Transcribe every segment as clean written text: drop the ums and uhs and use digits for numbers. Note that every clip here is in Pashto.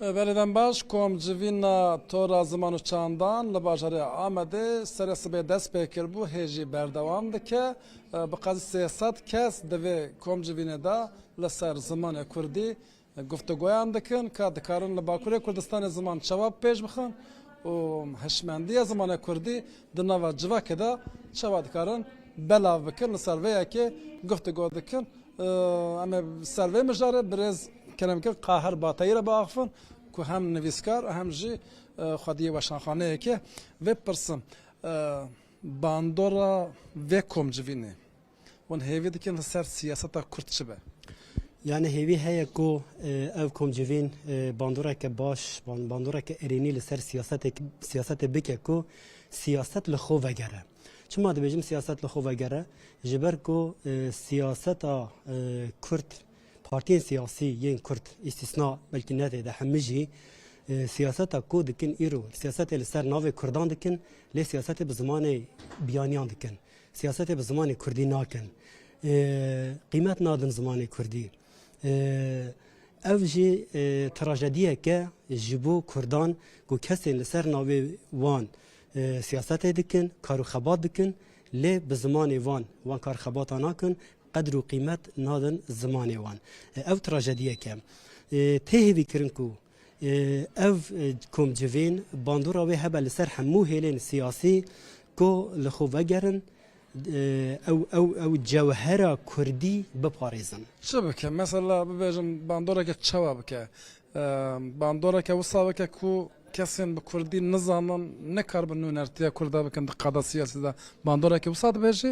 Beleden baş komcivina tora zamanı çağından lebajarı Ahmed'e seresibe dest pekir bu heji berdevam dike baqazı siyasat kes deve komcivina da leser zamanı Kurdi گفتگویان دکن که دکارن لباکوری کردستان زمان چواب پیش بخن و هشمندی زمان کردی دنوا جوا کدا چوا دکارن بلاو بکن سرویا که گفتگو دکن اما سروی مجاره برز کلم که قاهر باتایی را باقفن که هم نویسکار هم جی خودی وشانخانه که و پرسم باندورا و کمجوینه ون هیوی دکن سر سیاست کرد شبه Yani hevi heye ku ev komcivin bandora ke baş bandora ke ereni li ser siyasete bike ku siyaset li xo vegere. Çima dibêjim siyaset li xo vegere ji ber ku siyaseta Kürt partiyên siyasî yên Kürt istisna belkî nedê de hemî jî siyaseta ku dikin îro siyasetê li ser navê Kurdan dikin lê siyasetê bi zimanê biyaniyan dikin. Siyasetê bi zimanê Kurdî nakin. Qîmet nadin zimanê Kurdî. Ev jî trajediyeke ji bo Kurdan ku kesên li ser navê wan siyasetê dikin, karûxebat dikin lê bi zimanê wan karxebata nakin, qedr û qîmet nadin zimanê wan. Ev trajediyeke. Tê hêvî kirin ku ev komcivên bandora wê hebe li ser hemû hêlên siyasî ku li xwe vegerin او جوهره کردی بپارێزن. چه بکە مثلا ببێژم باندۆرێکە چاوا بکە باندۆرێکە وسا بکە کو کەسێن بە کوردی نزانن نەکار بن نوێنەرتیە کووردا بکەن قادا سیاسیدا باندۆرێکی وسا دەبێژی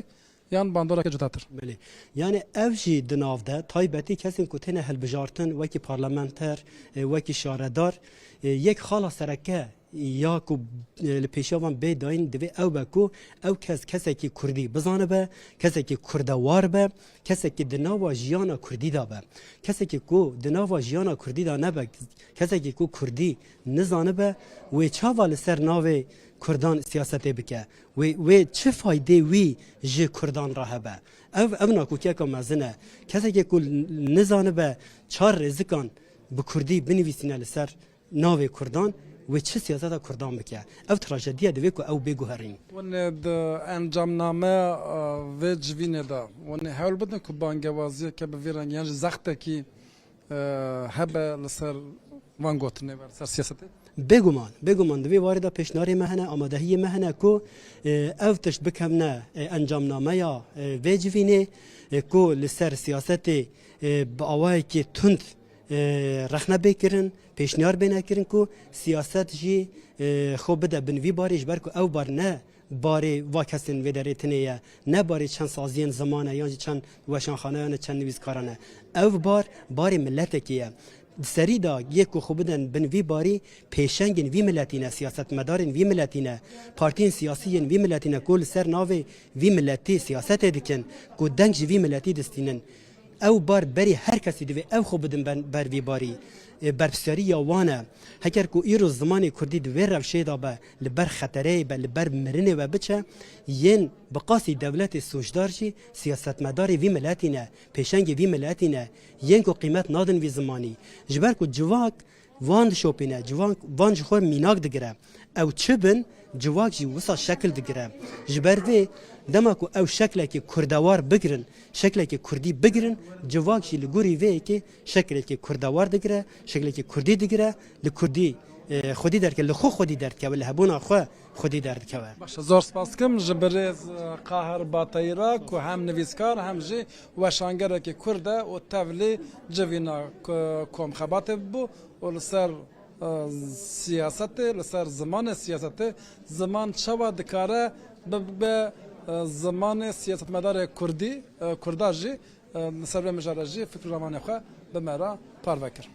یان باندۆرێکە جوداتر. Yani ev jî di nav de taybetî kesên ku têne hilbijartin wekî parlamenter wekî şaredar yek xala sereke ya ku li pêşavan bê dayîn divê ew be ku ew kes kesekî Kurdî bizane be, kesekî kurdewar be, kesekî di nava jiyana Kurdî da be. Kesekî ku di nava jiyana Kurdî da nebe, kesekî ku Kurdî nizane be, wê çava li ser navê Kurdan siyasetê bike. Wê çi faydê wî ji Kurdan ra hebe. Ev nakûkeka mezin e. Kesekî ku nizane be çar rêzikan bi Kurdî binivîsîne li ser navê Kurdan و چه سیاست کردان بکه او تراژدی دوی کو او بگوهرین ون د انجامنامه و جوینه دا ون حال بدن کو بانگوازی که به ویران یعنی زخته کی هبه لسر وانگوتنه ور سر سیاست بگومان دوی وارد پیشنهاد مهنه آمادهی مهنه کو او تشت بکمنه انجامنامه یا و جوینه کو لسر سیاست با آوای کی تند رخنه بکرن پیشنهاد بنکرن کو سیاست جی خوب بده بنوی باریش بر کو او بار نه باری واکسین ودریتنه نه باری چند سازین زمانه یا چند وشانخانه یا چند نویسکارانه او باری ملت کیه سری دا یک کو خوب بدن بنوی باری پیشنگین وی ملتینه سیاست مدارین وی ملتینه پارتین سیاسیین وی ملتینه کل سر ناوی وی ملتی سیاست دکن کو دنگ وی ملتی دستینن او بار بری هر کسی دوی او خوب بدن بر وی باری برپسیاری یا وانه هکر کو ایرو زمانی کردی دوی روشه دا به لبر خطره به لبر مرنه و بچه ین بقاسی دولت سوشدار جی سیاست مداری وی ملتینه پیشنگ وی ملتینه ین کو قیمت نادن وی زمانی جبر کو جواک وان شوپینه جواک وان جخور میناک دگره او چه بن جواک جی وسا شکل دگره جبر وی دما کو او شکل کی کردوار بگرن شکل کی کردی بگرن جواک جی لگوری وی کی شکل کی کردوار دگره شکل کی کردی دگره لکردی خودی در که لخو خودی در که ولی هبونا خو خودی در که باشه زور سپاس کم جبرز قاهر باتایرا کو هم نویسکار هم جی و شانگر کی کرده و تولی جوینا کوم خبات بو و لسر سیاست لسر زمان سیاست زمان چوا دکاره به زمان سیاست مدار کردی کرداجی سر مجارجی فکر زمان خو به مرا پاروکر